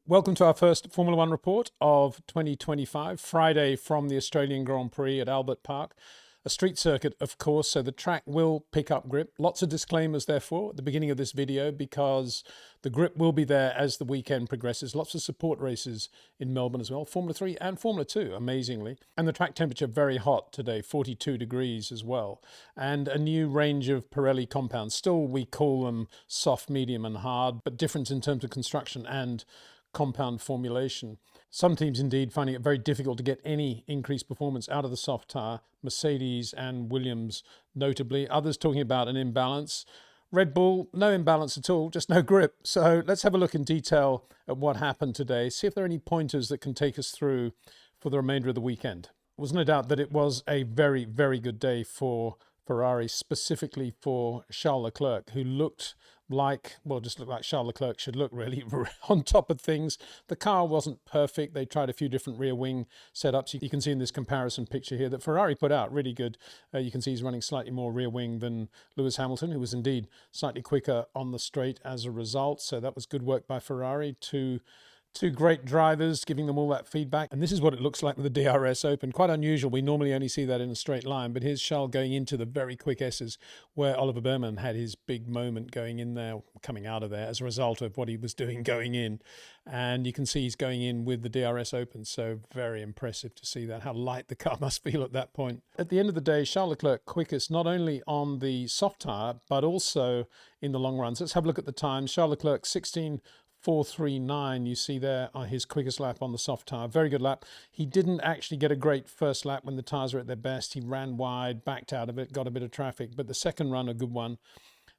Welcome to our first Formula One report of 2025, Friday from the Australian Grand Prix at Albert Park. A street circuit, of course, so the track will pick up grip. Lots of disclaimers, therefore, at the beginning of this video, because the grip will be there as the weekend progresses. Lots of support races in Melbourne as well, Formula 3 and Formula 2, amazingly. And the track temperature very hot today, 42 degrees as well. And a new range of Pirelli compounds. Still, we call them soft, medium and hard, but difference in terms of construction and compound formulation. Some teams indeed finding it very difficult to get any increased performance out of the soft tyre, Mercedes and Williams notably. Others talking about an imbalance. Red Bull, no imbalance at all, just no grip. So let's have a look in detail at what happened today, see if there are any pointers that can take us through for the remainder of the weekend. There was no doubt that it was a very, very good day for Ferrari, specifically for Charles Leclerc, who looked like, well, just looked like Charles Leclerc should look, really, on top of things. The car wasn't perfect. They tried a few different rear wing setups. You can see in this comparison picture here that Ferrari put out really good. You can see he's running slightly more rear wing than Lewis Hamilton, who was indeed slightly quicker on the straight as a result. So that was good work by Ferrari to two great drivers, giving them all that feedback. And this is what it looks like with the DRS Open. Quite unusual. We normally only see that in a straight line. But here's Charles going into the very quick S's, where Oliver Bearman had his big moment going in there, coming out of there, as a result of what he was doing going in. And you can see he's going in with the DRS Open. So very impressive to see that, how light the car must feel at that point. At the end of the day, Charles Leclerc quickest, not only on the soft tyre, but also in the long runs. Let's have a look at the times. Charles Leclerc, 16.439, you see there on his quickest lap on the soft tyre. Very good lap. He didn't actually get a great first lap when the tyres were at their best. He ran wide, backed out of it, got a bit of traffic, but the second run, a good one.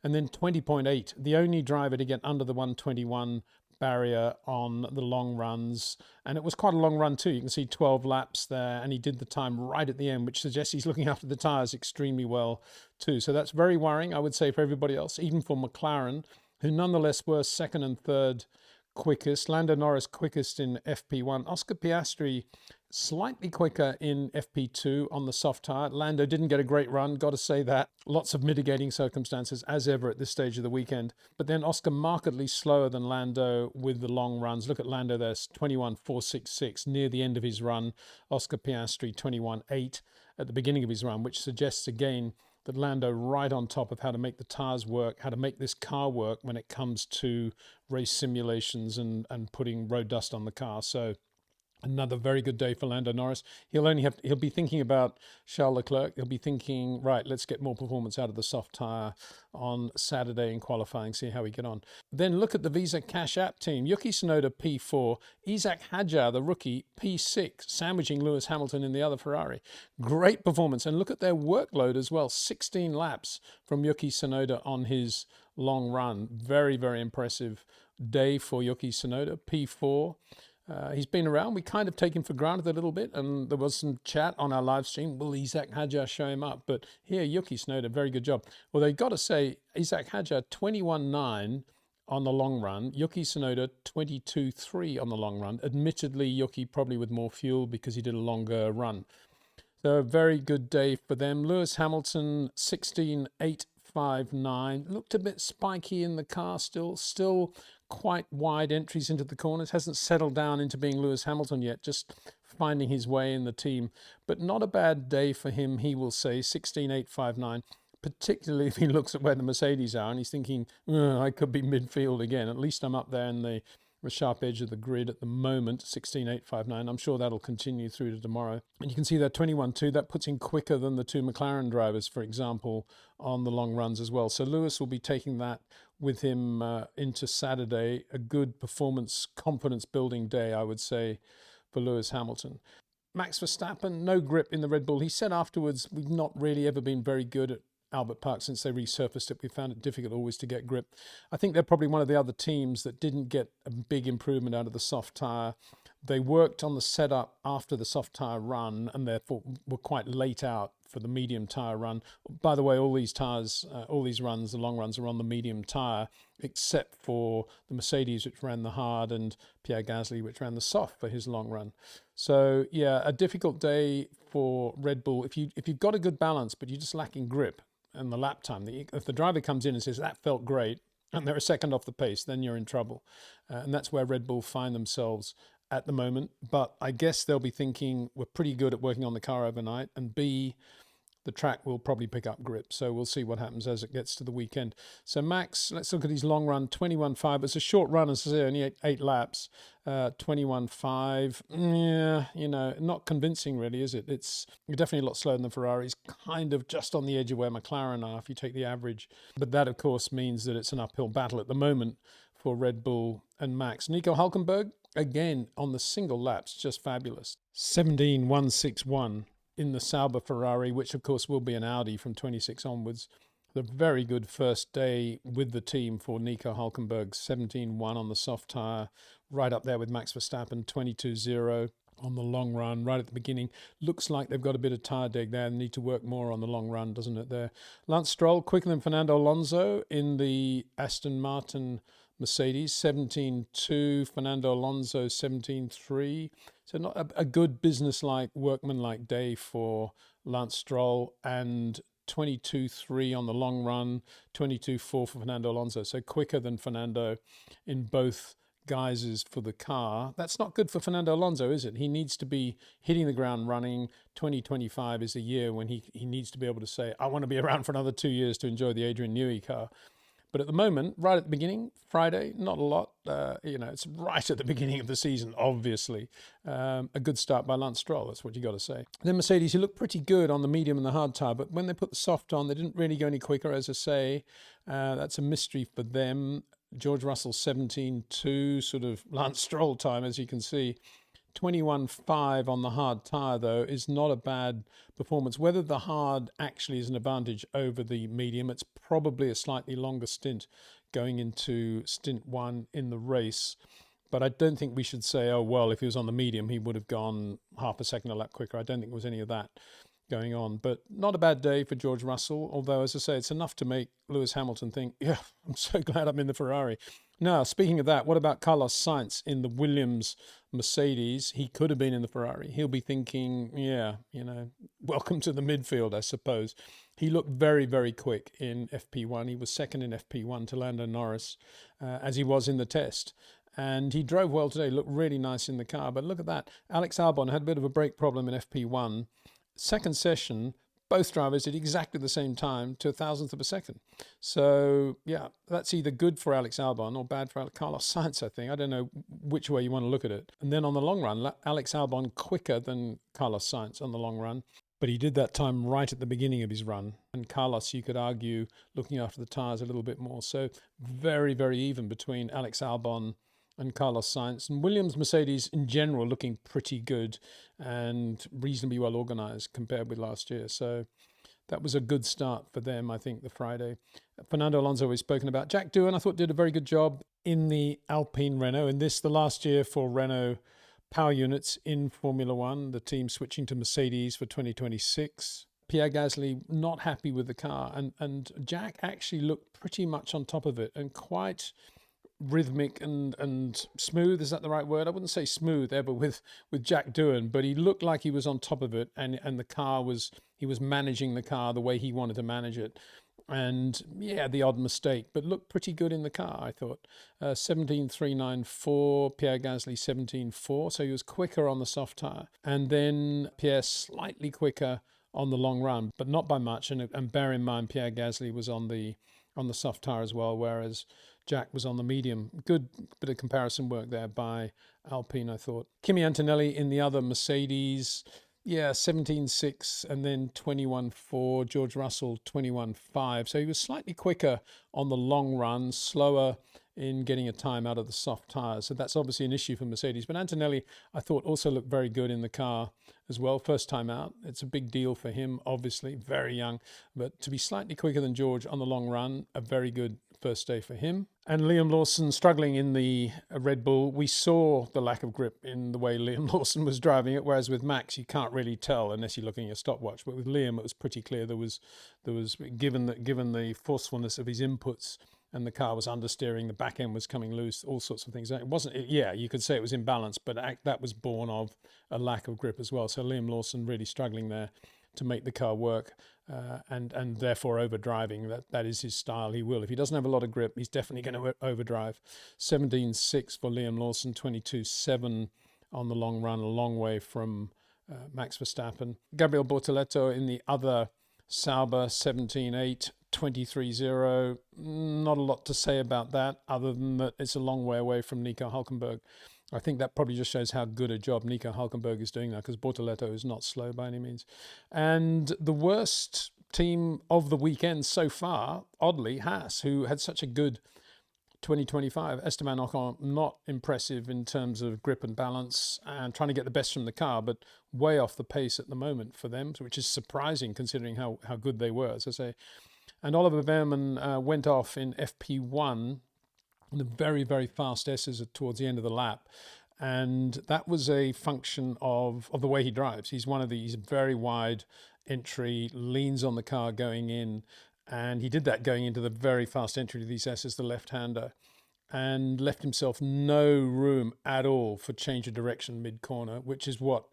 And then 20.8, the only driver to get under the 121 barrier on the long runs. And it was quite a long run too. You can see 12 laps there, and he did the time right at the end, which suggests he's looking after the tyres extremely well too. So that's very worrying, I would say, for everybody else, even for McLaren, who nonetheless were second and third quickest. Lando Norris quickest in FP1. Oscar Piastri slightly quicker in FP2 on the soft tyre. Lando didn't get a great run, got to say that. Lots of mitigating circumstances as ever at this stage of the weekend. But then Oscar markedly slower than Lando with the long runs. Look at Lando there, 21.466 near the end of his run. Oscar Piastri 21.8 at the beginning of his run, which suggests again that Lando right on top of how to make the tyres work, how to make this car work when it comes to race simulations and putting road dust on the car. So another very good day for Lando Norris. He'll be thinking about Charles Leclerc. He'll be thinking, right, let's get more performance out of the soft tyre on Saturday in qualifying, see how we get on. Then look at the Visa Cash App team. Yuki Tsunoda, P4. Isaac Hadjar, the rookie, P6, sandwiching Lewis Hamilton in the other Ferrari. Great performance. And look at their workload as well. 16 laps from Yuki Tsunoda on his long run. Very, very impressive day for Yuki Tsunoda, P4. He's been around. We kind of take him for granted a little bit, and there was some chat on our live stream. Will Isaac Hadjar show him up? But here, Yuki Tsunoda, very good job. Well, they've got to say, Isaac Hadjar, 21.9 on the long run. Yuki Tsunoda, 22.3 on the long run. Admittedly, Yuki probably with more fuel because he did a longer run. So a very good day for them. Lewis Hamilton, 16.859. Looked a bit spiky in the car still quite wide entries into the corners. Hasn't settled down into being Lewis Hamilton yet, just finding his way in the team. But not a bad day for him, he will say, 16.859, particularly if he looks at where the Mercedes are and he's thinking, I could be midfield again. At least I'm up there in the sharp edge of the grid at the moment, 16.859. I'm sure that'll continue through to tomorrow. And you can see that 21.2, that puts him quicker than the two McLaren drivers, for example, on the long runs as well. So Lewis will be taking that with him into Saturday. A good performance, confidence building day, I would say, for Lewis Hamilton. Max Verstappen, no grip in the Red Bull. He said afterwards, we've not really ever been very good at Albert Park since they resurfaced it. We found it difficult always to get grip. I think they're probably one of the other teams that didn't get a big improvement out of the soft tyre. They worked on the setup after the soft tyre run and therefore were quite late out for the medium tyre run. By the way, all these tyres, all these runs, the long runs are on the medium tyre, except for the Mercedes, which ran the hard, and Pierre Gasly, which ran the soft for his long run. So yeah, a difficult day for Red Bull. If you've got a good balance, but you're just lacking grip and the lap time, if the driver comes in and says, that felt great, and they're a second off the pace, then you're in trouble. And that's where Red Bull find themselves at the moment. But I guess they'll be thinking we're pretty good at working on the car overnight, and B, the track will probably pick up grip. So we'll see what happens as it gets to the weekend. So Max, let's look at his long run, 21.5. It's a short run, as I say, only eight laps, 21.5. Yeah, you know, not convincing really, is it? It's definitely a lot slower than the Ferraris, kind of just on the edge of where McLaren are, if you take the average. But that, of course, means that it's an uphill battle at the moment for Red Bull and Max. Nico Hulkenberg, again, on the single laps, just fabulous. 17.161. in the Sauber Ferrari, which of course will be an Audi from 26 onwards. The very good first day with the team for Nico Hulkenberg, 17.1 on the soft tyre, right up there with Max Verstappen, 22.0 on the long run, right at the beginning. Looks like they've got a bit of tyre deg there. They need to work more on the long run, doesn't it there? Lance Stroll, quicker than Fernando Alonso in the Aston Martin Mercedes, 17.2, Fernando Alonso 17.3. So not a good business-like, workman-like day for Lance Stroll, and 22.3 on the long run, 22.4 for Fernando Alonso. So quicker than Fernando in both guises for the car. That's not good for Fernando Alonso, is it? He needs to be hitting the ground running. 2025 is the year when he needs to be able to say, I want to be around for another 2 years to enjoy the Adrian Newey car. But at the moment, right at the beginning, Friday, not a lot. It's right at the beginning of the season, obviously. A good start by Lance Stroll, that's what you got to say. Then Mercedes, who looked pretty good on the medium and the hard tyre, but when they put the soft on, they didn't really go any quicker, as I say. That's a mystery for them. George Russell 17.2, sort of Lance Stroll time, as you can see. 21.5 on the hard tyre, though, is not a bad performance. Whether the hard actually is an advantage over the medium, it's probably a slightly longer stint going into stint one in the race. But I don't think we should say, oh, well, if he was on the medium, he would have gone half a second a lap quicker. I don't think there was any of that going on. But not a bad day for George Russell, although, as I say, it's enough to make Lewis Hamilton think, yeah, I'm so glad I'm in the Ferrari. Now, speaking of that, what about Carlos Sainz in the Williams Mercedes? He could have been in the Ferrari. He'll be thinking, yeah, welcome to the midfield, I suppose. He looked very, very quick in FP1. He was second in FP1 to Lando Norris, as he was in the test. And he drove well today, looked really nice in the car. But look at that. Alex Albon had a bit of a brake problem in FP1. Second session, both drivers did exactly the same time to a thousandth of a second. So, yeah, that's either good for Alex Albon or bad for Carlos Sainz, I think. I don't know which way you want to look at it. And then on the long run, Alex Albon quicker than Carlos Sainz on the long run. But he did that time right at the beginning of his run. And Carlos, you could argue, looking after the tyres a little bit more. So very, very even between Alex Albon and Carlos Sainz. And Williams Mercedes in general looking pretty good and reasonably well organised compared with last year. So that was a good start for them, I think, the Friday. Fernando Alonso we've spoken about. Jack Doohan, I thought, did a very good job in the Alpine Renault. In this, the last year for Renault power units in Formula One, the team switching to Mercedes for 2026. Pierre Gasly not happy with the car. And Jack actually looked pretty much on top of it and quite rhythmic and smooth. Is that the right word? I wouldn't say smooth ever with Jack Doohan, but he looked like he was on top of it, and the car was, he was managing the car the way he wanted to manage it. And yeah, the odd mistake, but looked pretty good in the car, I thought. 17.394, Pierre Gasly 17.4, so he was quicker on the soft tyre. And then Pierre slightly quicker on the long run, but not by much. And bear in mind, Pierre Gasly was on the soft tyre as well, whereas Jack was on the medium. Good bit of comparison work there by Alpine, I thought. Kimi Antonelli in the other Mercedes, 17.6 and then 21.4. George Russell 21.5. So he was slightly quicker on the long run, slower in getting a time out of the soft tyres. So that's obviously an issue for Mercedes. But Antonelli, I thought, also looked very good in the car as well. First time out. It's a big deal for him, obviously, very young. But to be slightly quicker than George on the long run, a very good first day for him. And Liam Lawson struggling in the Red Bull. We saw the lack of grip in the way Liam Lawson was driving it, whereas with Max you can't really tell unless you're looking at your stopwatch. But with Liam it was pretty clear there was given the forcefulness of his inputs and the car was understeering, the back end was coming loose, all sorts of things. It wasn't, you could say it was imbalanced, but that was born of a lack of grip as well. So Liam Lawson really struggling there to make the car work. and therefore overdriving. That is his style. He will. If he doesn't have a lot of grip, he's definitely going to overdrive. 17.6 for Liam Lawson, 22.7 on the long run, a long way from Max Verstappen. Gabriel Bortoleto in the other Sauber, 17.8, 23.0. Not a lot to say about that, other than that it's a long way away from Nico Hulkenberg. I think that probably just shows how good a job Nico Hulkenberg is doing now, because Bortoleto is not slow by any means. And the worst team of the weekend so far, oddly, Haas, who had such a good 2025. Esteban Ocon, not impressive in terms of grip and balance and trying to get the best from the car, but way off the pace at the moment for them, which is surprising considering how good they were, as I say. And Oliver Bearman went off in FP1, the very, very fast S's towards the end of the lap. And that was a function of the way he drives. He's one of these very wide entry, leans on the car going in. And he did that going into the very fast entry to these S's, the left-hander, and left himself no room at all for change of direction mid-corner, which is what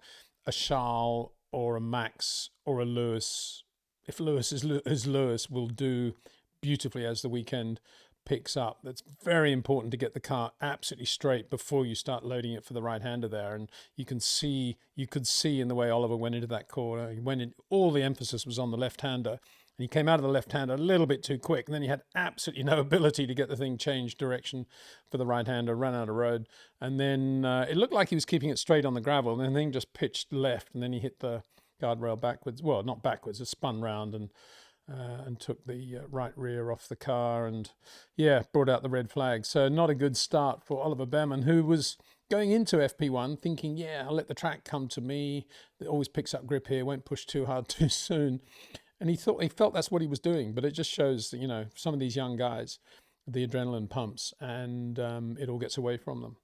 a Charles or a Max or a Lewis, if Lewis is Lewis, will do beautifully as the weekend picks up. That's very important to get the car absolutely straight before you start loading it for the right-hander there. And you could see in the way Oliver went into that corner, he went in, all the emphasis was on the left-hander. And he came out of the left-hander a little bit too quick, and then he had absolutely no ability to get the thing changed direction for the right-hander, ran out of road. And then it looked like he was keeping it straight on the gravel, and then the thing just pitched left, and then he hit the guardrail backwards. Well, not backwards, it spun round and took the right rear off the car and, yeah, brought out the red flag. So not a good start for Oliver Bearman, who was going into FP1 thinking, yeah, I'll let the track come to me. It always picks up grip here, won't push too hard too soon. And he felt that's what he was doing, but it just shows that, you know, some of these young guys, the adrenaline pumps, and it all gets away from them.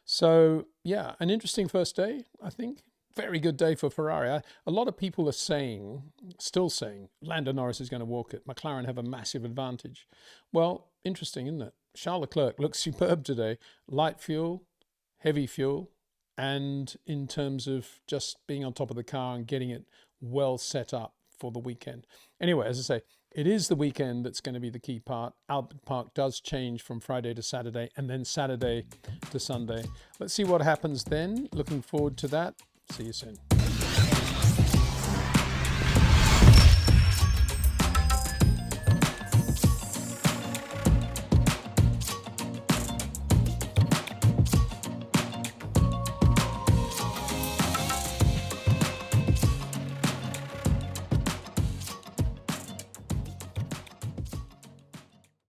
So, yeah, an interesting first day, I think. Very good day for Ferrari. A lot of people are still saying, Lando Norris is going to walk it. McLaren have a massive advantage. Well, interesting, isn't it? Charles Leclerc looks superb today. Light fuel, heavy fuel, and in terms of just being on top of the car and getting it well set up for the weekend. Anyway, as I say, it is the weekend that's going to be the key part. Albert Park does change from Friday to Saturday and then Saturday to Sunday. Let's see what happens then. Looking forward to that. See you soon.